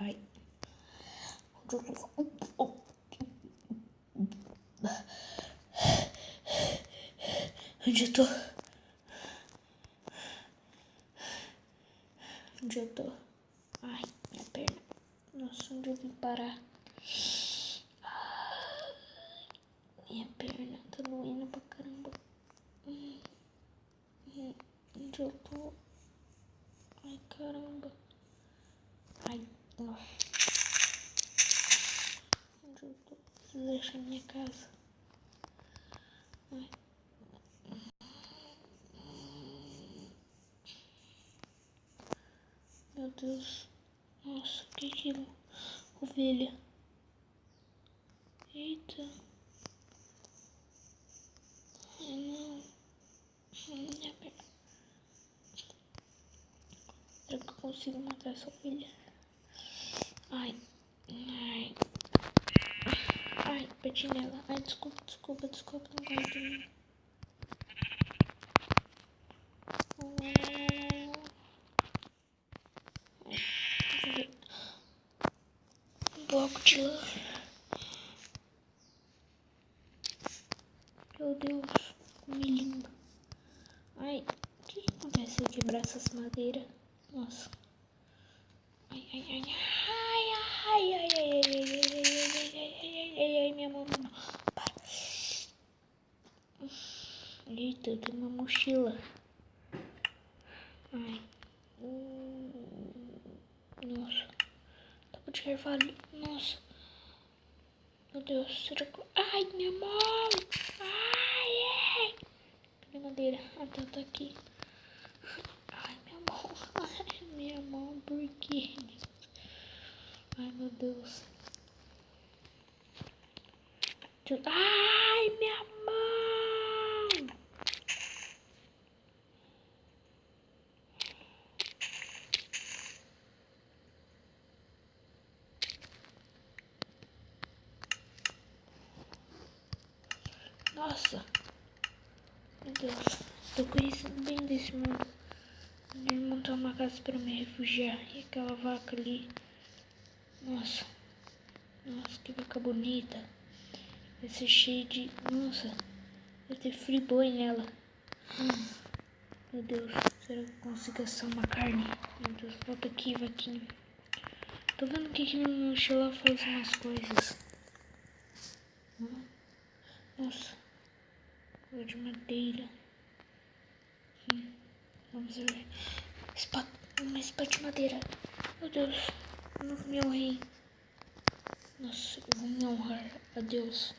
Ai. Onde eu tô? Onde eu tô? Ai, minha perna. Nossa, onde eu vim parar? Minha perna tá doendo pra caramba. Onde eu tô? Ai, caramba. Ai, nossa. Onde eu tô? Preciso achar minha casa. Ai. Meu Deus. Nossa, o que é aquilo? Ovelha. Eita. Ai, não. Minha perna. Será que eu consigo matar essa ovelha? Ai. Ai. Ai, bati nela. Ai, desculpa, não gosto de mim. Ai, um bloco de lã. Meu Deus, me lindo. Ai, o que acontece se eu quebrar essas madeiras? Nossa. Ai, ai, ai, ai, ai, ai, ai, ai, ai, ai, minha mão, para. Eita, tem uma mochila. Ai. Nossa. Topo de carvalho. Nossa. Meu Deus, será que... Ai, minha mão. Ai, ai. Cadê a madeira? Ah, tá aqui. Ai, minha mão. Ai, minha mão, por quê? Ai, meu Deus. Ai, minha mão. Nossa. Meu Deus. Tô conhecendo bem desse mundo. Ele montou uma casa pra me refugiar. E aquela vaca ali. Nossa. Nossa, que vaca bonita. Vai ser cheio de... Nossa. Vai ter friboi nela. Meu Deus. Será que eu consigo assar uma carne? Meu Deus, volta aqui, vaquinha. Tô vendo que aqui no meu mochila faz umas coisas. Nossa. Coisa de madeira. Vamos ver. Uma espada de madeira. Meu Deus. Eu não me honrei. Nossa, eu vou me honrar a Deus.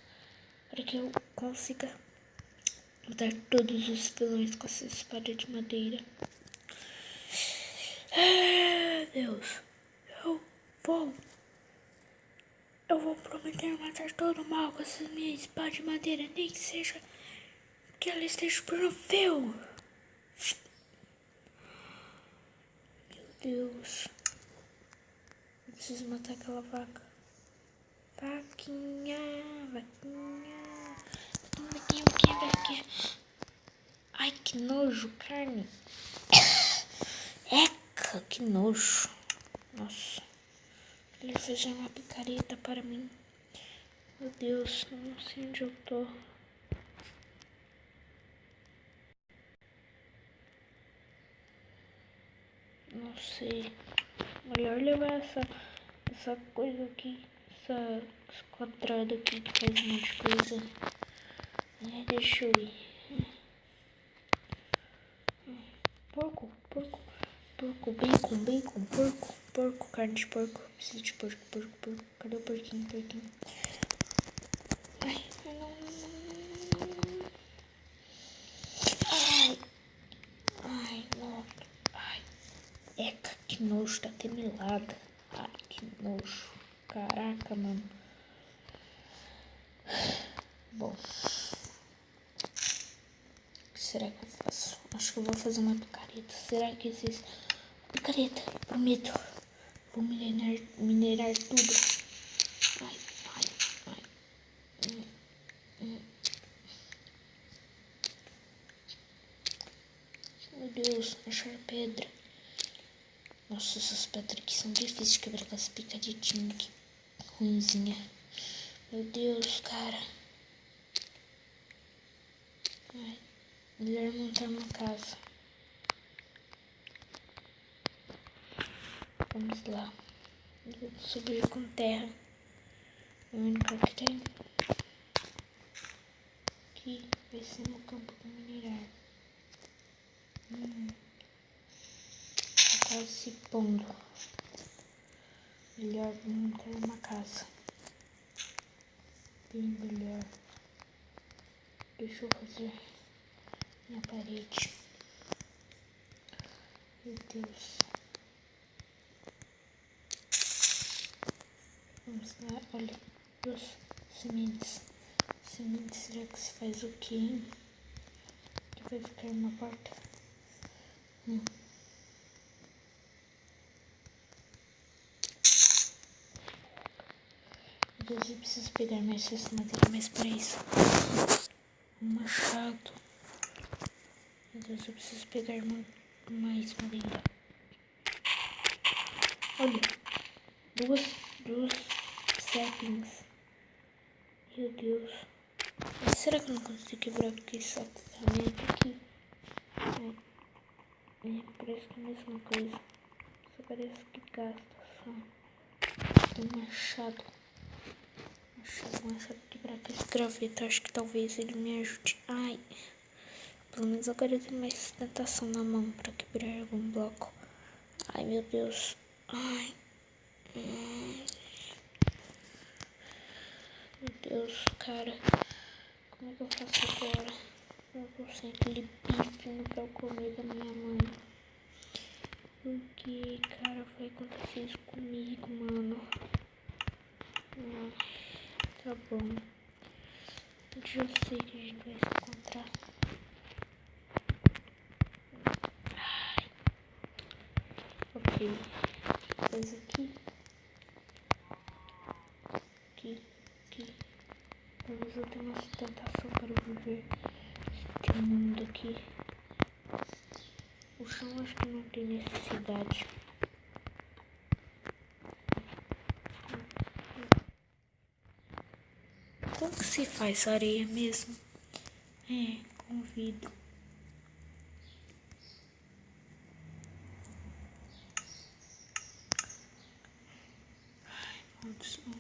Para que eu consiga matar todos os vilões com essa espada de madeira. Deus. Eu vou prometer matar todo o mal com essa minha espada de madeira. Nem que seja que ela esteja por um fio. Meu Deus. Eu preciso matar aquela vaca. Vaquinha. Vaquinha. Ai, que nojo, carne. Eca, que nojo. Nossa. Ele fez uma picareta para mim. Meu Deus, eu não sei onde eu tô. Não sei. Melhor levar essa coisa aqui. Esse quadrado aqui que faz um monte de coisa. Deixa eu ir. Porco, bacon, porco, carne de porco. Preciso de porco. Cadê o porquinho? Ai, não. Ai, não. Ai, eca, que nojo, tá até melada. Ai, que nojo. Caraca, mano. Bom. O que será que eu faço? Acho que eu vou fazer uma picareta. Será que esses... Picareta, prometo. Vou minerar tudo. Ai. Meu Deus, achar pedra. Nossa, Nossa, essas pedras aqui são difíceis de quebrar com essa picadinha aqui. Ruinzinha. Meu Deus, cara. Ai, melhor montar uma casa. Vamos lá. Eu vou subir com terra. É o único que tem. Aqui vai ser no campo para minerar. Tá quase se pondo. Melhor montar uma casa. Bem melhor. Deixa eu fazer minha parede. Meu Deus. Vamos lá, olha os sementes. Sementes, será que se faz o quê, hein? Que vai ficar uma porta. Meu Deus, eu preciso pegar mais essa madeira, mas para isso. Um machado. Meu Deus, eu preciso pegar mais madeira. Olha, duas saplings. Meu Deus. Mas será que eu não consigo quebrar porque esse sapamento aqui? Parece que é a mesma coisa. Só parece que gasta só. Tem um machado. Machado quebrar com esse graveto. Acho que talvez ele me ajude. Ai. Pelo menos agora eu tenho mais sustentação na mão para quebrar algum bloco. Ai, meu Deus. Ai. Meu Deus, cara. Como é que eu faço agora? Eu vou sem aquele bife pra eu comer da minha mãe. Por que, cara, vai acontecer isso comigo, mano? Tá bom. Eu sei que a gente vai se encontrar. Ai. Ok. Coisa aqui. Aqui. Talvez eu tenha uma sustentação para viver este mundo aqui. O chão acho que não tem necessidade. Como que se faz areia mesmo? Com vidro. Ai, maldição.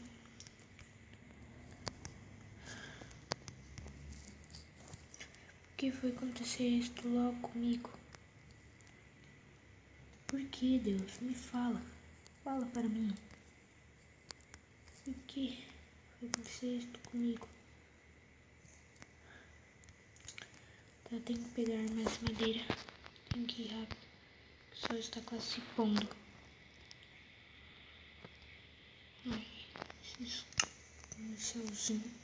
Por que foi acontecer isso logo comigo? Por que, Deus? Me fala. Fala para mim. Por que foi acontecer isso comigo? Tá, tenho que pegar mais madeira. Tenho que ir rápido. O sol está quase se pondo. Ai, preciso um céuzinho.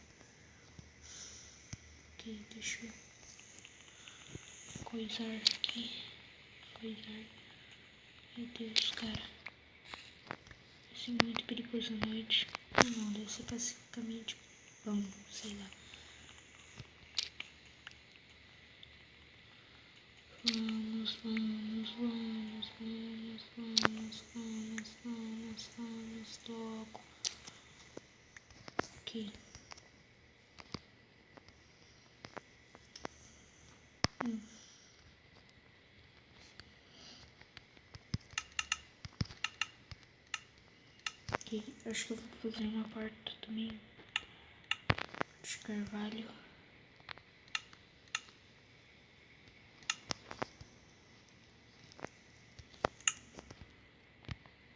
Ok, deixa eu coisar aqui. Meu Deus, cara. Vai ser muito perigoso à noite. Não, deve ser basicamente bom, sei lá. Vamos logo. Ok. Ok, acho que eu vou fazer uma porta também de carvalho.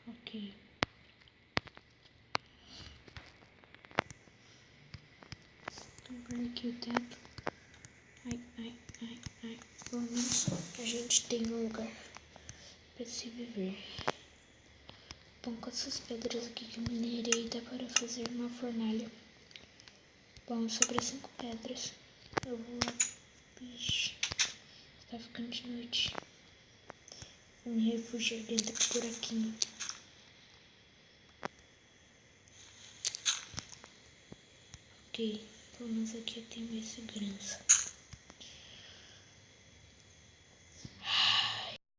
Ok. Vou pôr aqui o teto. Ai. Pelo menos a gente tem um lugar para se viver. Bom, com essas pedras aqui que eu minerei, dá para fazer uma fornalha. Bom, sobre 5 pedras. Eu vou lá. Vixe, está ficando de noite. Vou me refugiar dentro do buraquinho. Ok, pelo menos aqui eu tenho mais segurança.